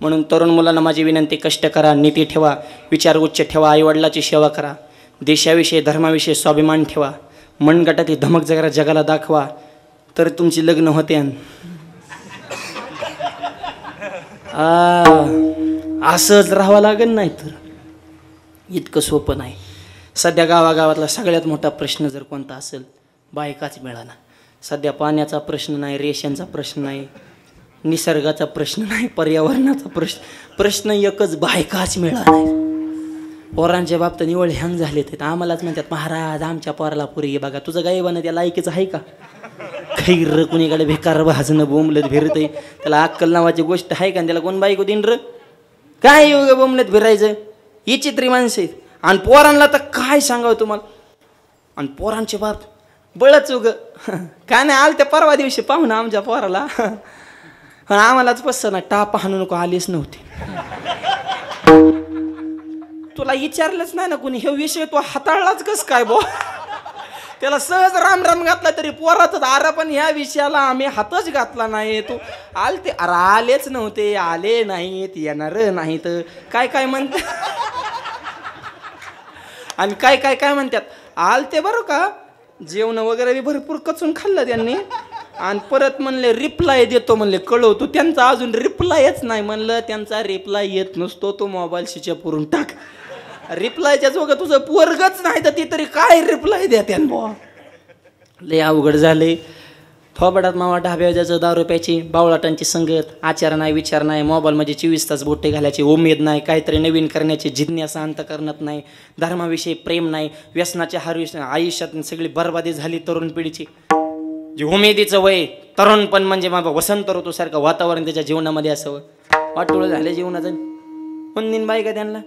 म्हणून तरुण मुलांना माझी विनंती, कष्ट करा, नीती ठेवा, विचार उच्च ठेवा, आईवडिलाची सेवा करा, देशाविषयी धर्माविषयी स्वाभिमान ठेवा, मनगटाची धमक जगाला दाखवा, तर तुमची लग्न होते. असंच राहावं लागेल, नाही तर इतकं सोपं नाही. सध्या गावागावातला सगळ्यात मोठा प्रश्न जर कोणता असेल, बायकाच मिळाला. सध्या पाण्याचा प्रश्न नाही, रेशनचा प्रश्न नाही, निसर्गाचा प्रश्न नाही, पर्यावरणाचा प्रश्न एकच, बायकाच मिळाला नाही. पोरांच्या बाबतीत निवळ हँग झाले ते आम्हालाच म्हणतात, महाराज आमच्या पोराला पोरगी बघा. तुझं गायबानं त्या लायकीचं आहे का? खैर कुणीकडे बेकार भाजणं बोंबलत फिरतंय, त्याला अक्कल नावाची गोष्ट आहे का? त्याला कोण बायको देईन र? काय योग बोंबलत फिरायचं? ही चित्री माणसं आहेत. आणि पोरांना तर काय सांगावं तुम्हाला. आणि पोरांचे बाप बळच उग काय नाही, आल त्या परवा दिवशी पाहून आमच्या पोराला, आम्हालाच पसंत नाही, टाप हाणू नको, आलीच नव्हती. तुला विचारलंच नाही ना कुणी हे विषय, तो हाताळलाच कस काय बो? त्याला सहज राम राम घातला तरी पोरातच आरा, पण ह्या विषयाला आम्ही हातच घातला नाही. तू आलते, अरे आलेच नव्हते, आले नाहीत, येणार नाहीत, काय काय म्हणतात. आणि काय काय काय म्हणतात, आलते बरं का, जेवण वगैरे भरपूर कचून खाल्लं त्यांनी, आणि परत म्हणले रिप्लाय देतो, म्हणले कळवतो. त्यांचा अजून रिप्लायच नाही. म्हणलं त्यांचा रिप्लाय येत नसतो, तो मोबाईल स्विच ऑफ करून टाक. रिप्लायच्या जोगं तुझं पोरगच नाही तर ती तरी काय रिप्लाय द्या त्यान बुवा. लय अवघड झाले. थोबडात मावा ढाब्या जायचं, दारू प्यायची, बावळाटांची संगत, आचार नाही, विचार नाही, मोबाईलमध्ये 24 तास बोटे घालायची उमेद नाही, काहीतरी नवीन करण्याची जिज्ञासा अंतकरणात नाही, धर्माविषयी प्रेम नाही, व्यसनाच्या आयुष्यात सगळी बरबादी झाली तरुण पिढीची. जे उमेदीचं वय, तरुणपण म्हणजे वसंत ऋतूसारखं वातावरण त्याच्या जीवनामध्ये असावं. वाटोळं झालं जीवनाचं. कोण बाई का त्यांना?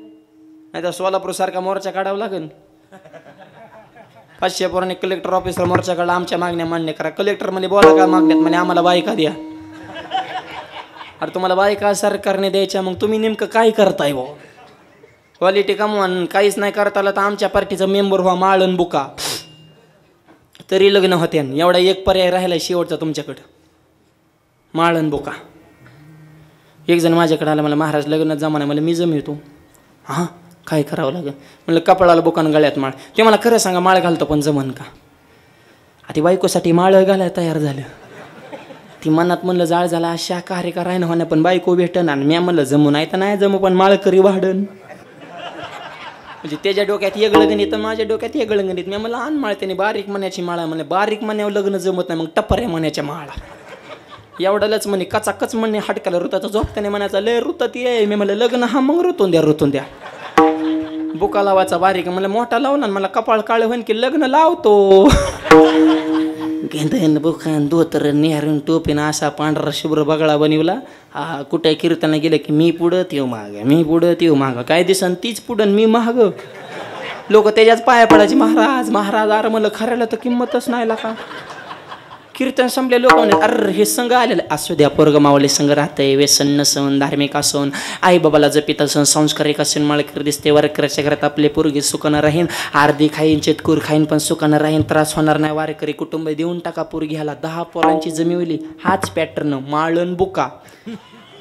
नाही तर सोलापूर सारखा मोर्चा काढावा लागेल. 500 पोरांनी कलेक्टर ऑफिसला मोर्चा काढला, आमच्या मागण्या मान्य करा. कलेक्टर म्हणे बोला का मागण्यात, म्हणे आम्हाला बायका द्या. अरे तुम्हाला बायका सरकारने द्यायच्या, मग तुम्ही नेमकं काय करताय बो? क्वालिटी कमवा, काहीच नाही करता आलं तर आमच्या पार्टीचा मेंबर व्हा, माळण बुका, तरी लग्न होते. एवढा एक पर्याय राहिला शेवटचा तुमच्याकडं, माळण बुका. एक जण माझ्याकडे आला, मला महाराज लग्नात जमाना, मला मी जमवतो. हां काय करावं लागेल? म्हणलं कपाळाला बुकान गळ्यात माळ. ते मला खरं सांगा, माळ घालतो पण जमन का? आधी बायकोसाठी माळ घालायला तयार झालं. ती मनात म्हणलं जाळ झाला, अशा कार्य करायला होण्या, पण बायको भेटन. आणि मी म्हणलं जमू नाही तर नाही जमू, पण माळ करी वाढन. म्हणजे त्याच्या डोक्यात वेगळं गणित, माझ्या डोक्यात वेगळं गणित. मी म्हणलं आण माळ. त्याने बारीक मण्याची माळा म्हणले, बारीक मण्यावर लग्न जमत नाही, मग टप्पऱ्या मण्याच्या माळा. एवढ्यालाच म्हणे कचाकच म्हणे हटकाला ऋताचा झोपताने म्हणायचा लय ऋतात ये. मी म्हणलं लग्न हा मग ऋतून द्या. बुका लावायचा बारीक, मला मोठा लावणार, मला कपाळ काळ होईन की लग्न लावतो. गेंदन बुखान धोतर नेहरून टोपीन असा पांढरा शुभ्र बगळा बनवला. हा कुठे कीर्तन गेलं की मी पुढं तेव माग, मी पुढं तेव माग, काय दिसन तीच पुढं मी महाग. लोक त्याच्याच पाया पडायचे, महाराज महाराज. अरे म्हणलं खऱ्याला तर किंमतच नाही ला का. कीर्तन संपले, लोक म्हणे अरे हे संघ आलेलं असू द्या, पोरग मावले संघ राहतंय, व्यसन नसन, धार्मिक असून, आई बाबाला जपित असून, संस्कारिक असून, माळकर दिसते, वारकऱ्याच्या घरात आपले पोरगी सुखानं राहीन, अर्धी खाईन चेतकूर खाईन पण सुखानं राहीन, त्रास होणार नाही, वारकरी कुटुंब देऊन टाका पोरगी ह्याला. 10 पोरांची जमिवली, हाच पॅटर्न माळण बुका.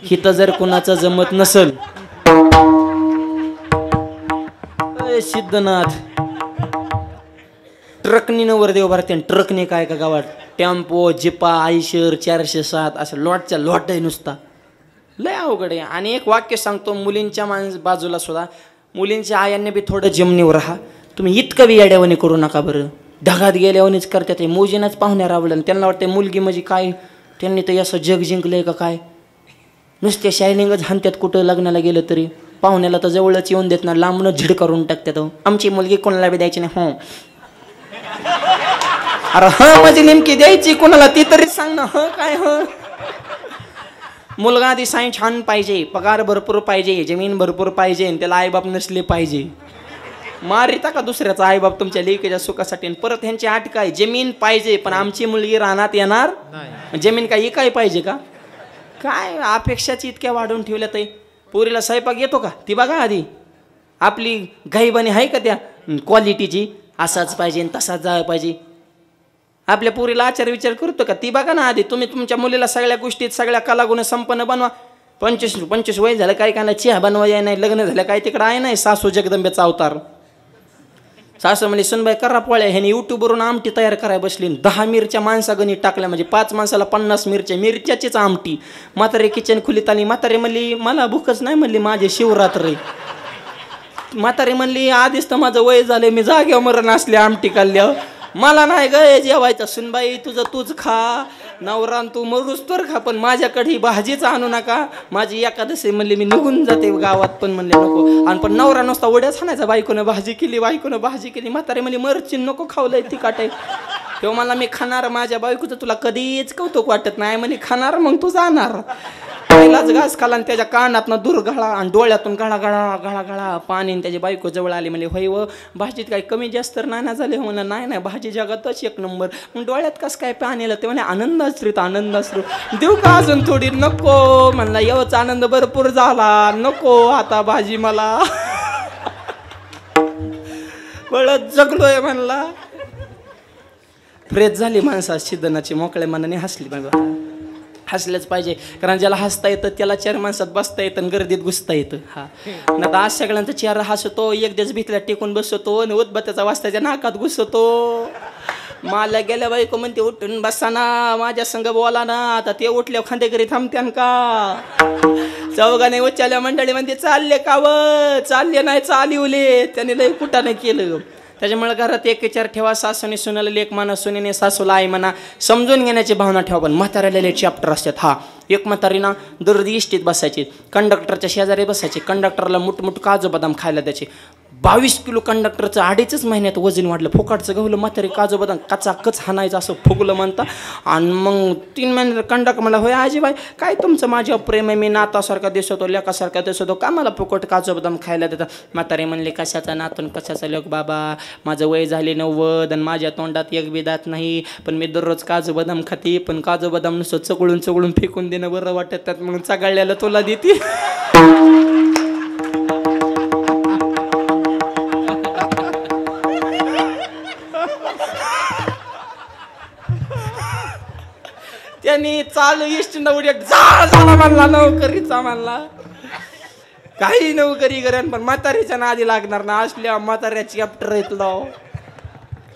हिथं जर कुणाचं जमत नसल, सिद्धनाथ ट्रकनी नवर देव भरते. ट्रकने काय का गावात टेम्पो, जिपा, आयशर 407 असं लॉटच्या लॉट आहे नुसता. लय अवघड आहे. आणि एक वाक्य सांगतो, मुलींच्या बाजूला सुद्धा मुलींच्या आयांनी बी थोडं जमनीवर राहा. तुम्ही इतकं बी येड्यावानी करू नका बरं. ढगात गेल्यावानीच करतात. ते मोजीनच पाहुण्या रावलं, त्यांना वाटतं मुलगी म्हणजे काय, त्यांनी तर असं जग जिंकलंय का काय. नुसते शायनिंगच हाणत्यात कुठं लग्नाला गेलं तरी. पाहुण्याला तर जवळच येऊन देत ना, लांबूनच झिड करून टाकतात. आमची मुलगी कोणाला बी द्यायची नाही. हो अरे ह म्हणजे नेमकी द्यायची कोणाला ती तरी सांग ना. ह काय ह मुलगा आधी साई छान पाहिजे, पगार भरपूर पाहिजे, जमीन भरपूर पाहिजे, त्याला आईबाप नसले पाहिजे. मारिता का दुसऱ्याचा आईबाप तुमच्या लेकीच्या सुखासाठी. परत ह्यांची आट काय, जमीन पाहिजे पण आमची मुलगी रानात येणार नाही. जमीन काय काय पाहिजे का काय. अपेक्षाची इतक्या वाढवून ठेवल्या. ते पोरीला स्वयंपाक येतो का ती बघा आधी. आपली गाईबानी आहे का त्या क्वालिटीची, असाच पाहिजे तसाच जायला पाहिजे. आपल्या पोरीला आचार विचार करतो का ती बघा ना आधी. तुम्ही तुमच्या मुलीला सगळ्या गोष्टीत सगळ्या कलागुण संपन्न बनवा, 25 वय झालं काय काय चहा बनवाय नाही, लग्न झालं काय तिकडं आहे नाही सासू जगदंबेचा अवतार. सासू म्हणजे सुनबाई करा पोळ्या, ह्याने युट्यूबवरून आमटी तयार करायला बसली. 10 मिरच्या माणसा गणित टाकल्या म्हणजे 5 माणसाला 50 मिरच्या, मिरच्याचीच आमटी. म्हातारे किचन खुलीत आली. म्हातारे म्हणली मला भूकच नाही, म्हणली माझे शिवरात्र. म्हातारी म्हणली आधीच तर माझं वय झालं, मी जागेवर मरण असले आमटी खाल्ल्यावर, मला नाही ग जेवायचं. सुनबाई तुझं तूच खा, नवरान तू मरूस तर खा, पण माझ्याकडे ही भाजीच आणू नका, माझी एकादशी म्हणली मी निघून जाते गावात. पण म्हणले नको. आणि पण नवरा नुसता उड्याच हाणायचा, बायकोनं भाजी केली, बायकोनं भाजी केली. म्हातारी म्हणली मरची नको खावलंय तिखट आहे. तेव्हा मला मी खाणार, माझ्या बायकोचं तुला कधीच कौतुक वाटत नाही. म्हणे खाणार मग तू जाणार. पहिलाच घास खाला आणि त्याच्या कानातनं दूर गळा आणि डोळ्यातून गळा गळा गळा गळा पाणी. त्याची बायको जवळ आली, म्हणले होय व भाजीत काही कमी जास्त तर नाही झाले. म्हणलं नाही नाही भाजी जगातच एक नंबर. मग डोळ्यात कसं काय पाणी आलं? ते म्हणे आनंदाश्रू आनंदाश्रू. देऊ का अजून थोडी? नको. म्हणला एवढाच आनंद भरपूर झाला, नको आता भाजी मला. बळत जगलोय म्हणला. फ्रेश झाली माणसा सिद्धनाची, मोकळ्या मनाने हसली. हसलंच पाहिजे, कारण ज्याला हसता येतं त्याला 4 माणसात बसता येतं आणि गर्दीत घुसता येतं. हा ना आज सगळ्यांचा चेहरा हसतो, एक दिवस भीतीला टेकून बसतो आणि उदबत्याचा वास त्याच्या नाकात घुसतो. मला गेल्या बायको म्हणते उठून बसा ना, माझ्या संग बोला ना. आता ते उठल्यावर खांदेकरी थांबत्यान का? चौघाने उच्चाल्या मंडळी म्हणते चालले का व? चालले नाही चालिवले. त्याने लय कुठाने केलं. त्याच्यामुळे घरात एक विचार ठेवा, सासूने सुनाला लेक म्हणा, सुनेने सासूला आई म्हणा, समजून घेण्याची भावना ठेवा. पण म्हाताऱ्याला चॅप्टर असतात. हा एक म्हातारी ना दररोज इष्टीत बसायची, कंडक्टरच्या शेजारी बसायची. कंडक्टरला मुठमुठ काजू बदाम खायला द्यायचे. 22 किलो कंडक्टरचं 2.5 महिन्यात वजन वाढलं. फुकाटचं गवलं म्हातारी काजू बदाम कचाकच हाणायचं असं फुगलं म्हणता. आणि मग 3 महिन्यात कंडक्टर मला होय आजीबाई काय तुमचं माझ्यावर प्रेम आहे, मी नातासारखा दिसतो, लेकासारखा दिसतो, का मला फुकट काजू बदाम खायला देतात? म्हातारी म्हणले कशाचा नातून कशाचा लेक बाबा, माझं वय झाले 90 आणि माझ्या तोंडात एक बी दात नाही, पण मी दररोज काजू बदाम खाते. पण काजू बदाम नुसतं चगळून चगळून फेकून देणं बरं वाटतात, मग चगळल्याला तुला देते. त्यांनी चालू इष्ट नवरी झाला म्हणला, नोकरीचा म्हणला, काही नोकरी करेन पण म्हातारीच्या नादी लागणार ना. असल्या म्हाताऱ्याची चॅप्टर येतलो.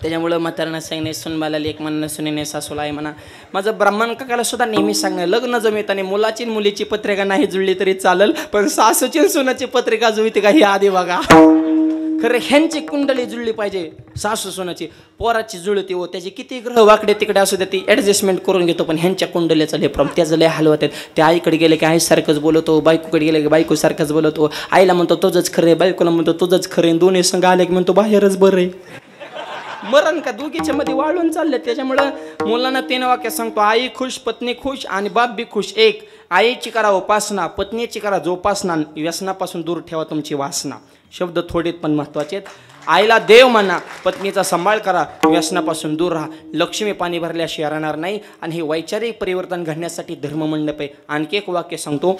त्याच्यामुळं म्हाताऱ्यानं सांगणे सुनबाला लेक म्हणणं, सुनेने सासूला आहे म्हणा. माझं ब्राह्मण काकाला सुद्धा नेहमी सांगणं, लग्न जमिताने मुलाची मुलीची पत्रिका नाही जुळली तरी चालेल, पण सासूची सुनाची पत्रिका जुळते का हे आधी बघा. खरं ह्यांची कुंडली जुळली पाहिजे, सासू सोनाची. पोराची जुळती हो, त्याची किती ग्रह वाकडे तिकडे असू द्या ती ॲडजस्टमेंट करून घेतो, पण ह्यांच्या कुंडलीचा लय प्रॉब्लेम. त्याचं लय हलवत आहेत. त्या आईकडे गेले की आईसारखंच बोलवतो, बायकोकडे गेले की बायकोसारखंच बोलवतो. आईला म्हणतो तुझंच खरं आहे, बायकोला म्हणतो तुझंच खरं आहे, दोन्ही संघ आले की म्हणतो बाहेरच बरं आहे. मरण का दोघीच्या मध्ये वाळून चालले. त्याच्यामुळं मुलांना 3 वाक्य सांगतो, आई खुश, पत्नी खुश आणि बाप बी खुश. 1 आईची करा उपासना, पत्नीची करा जोपासना, व्यसनापासून दूर ठेवा तुमची वासना. शब्द थोडेत पण महत्वाचे आहेत. आईला देव म्हणा, पत्नीचा सांभाळ करा, व्यसनापासून दूर राहा. लक्ष्मी पाणी भरल्याशिवाय राहणार नाही. आणि हे वैचारिक परिवर्तन घडण्यासाठी धर्ममंडप आहे. आणखी एक वाक्य सांगतो,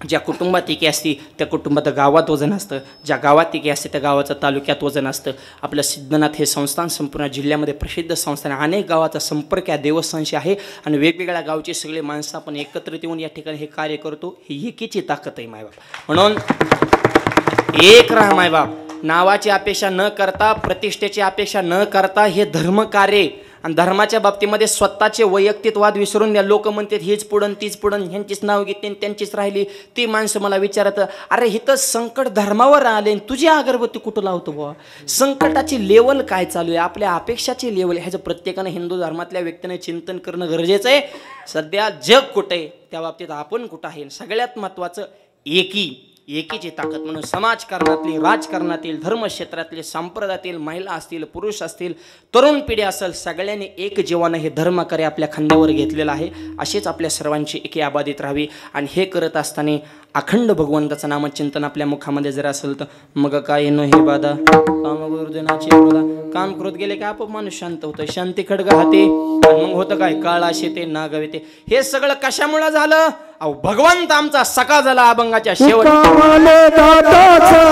ज्या कुटुंबात एकी असते त्या कुटुंबात गावात वजन असतं, ज्या गावात एकी असते त्या गावाचं तालुक्यात वजन असतं. आपलं सिद्धनाथ हे संस्थान संपूर्ण जिल्ह्यामध्ये प्रसिद्ध संस्थान आहे. अनेक गावाचा संपर्क या देवस्थानशी आहे आणि वेगवेगळ्या गावचे सगळे माणसं आपण एकत्रित येऊन या ठिकाणी हे कार्य करतो. ही एकीची ताकद आहे मायबाप. म्हणून एक राहा मायबाप, नावाची अपेक्षा न करता, प्रतिष्ठेची अपेक्षा न करता हे धर्मकार्य. आणि धर्माच्या बाबतीमध्ये स्वतःचे वैयक्तिक वाद विसरून द्या. लोक म्हणतात हीच पुढं तीच पुढं, ह्यांचीच नाव घेते त्यांचीच राहिली. ती माणसं मला विचारत, अरे हिथं संकट धर्मावर आले, तुझी अगरबत्ती कुठं लावतो बुवा? संकटाची लेवल काय चालू आहे, आपल्या अपेक्षाची लेवल, ह्याचं प्रत्येकानं हिंदू धर्मातल्या व्यक्तीने चिंतन करणं गरजेचं आहे. सध्या जग कुठं आहे, त्या बाबतीत आपण कुठं आहे. सगळ्यात महत्त्वाचं एकीची ताकद. म्हणून समाजकारणातली, राजकारणातील, धर्मक्षेत्रातले, संप्रदायातील महिला असतील, पुरुष असतील, तरुण पिढी असेल, सगळ्यांनी एक जीवानं हे धर्मकार्य आपल्या खांद्यावर घेतलेलं आहे. अशीच आपल्या सर्वांची एकी आबादित राहावी. आणि हे करत असताना अखंड भगवंताचं नामचिंतन आपल्या मुखामध्ये जर असेल तर मग काय न हे बाधा कामगुरुजनाची काम करत गेले की आपोआप माणूस शांत होतं. शांती खडग हाते. आणि मग होतं काय, काळा शेते नाग येते. हे सगळं कशामुळे झालं? अहो भगवंत आमचा सखा झाला अभंगाच्या शेवट. कामाले दाताचा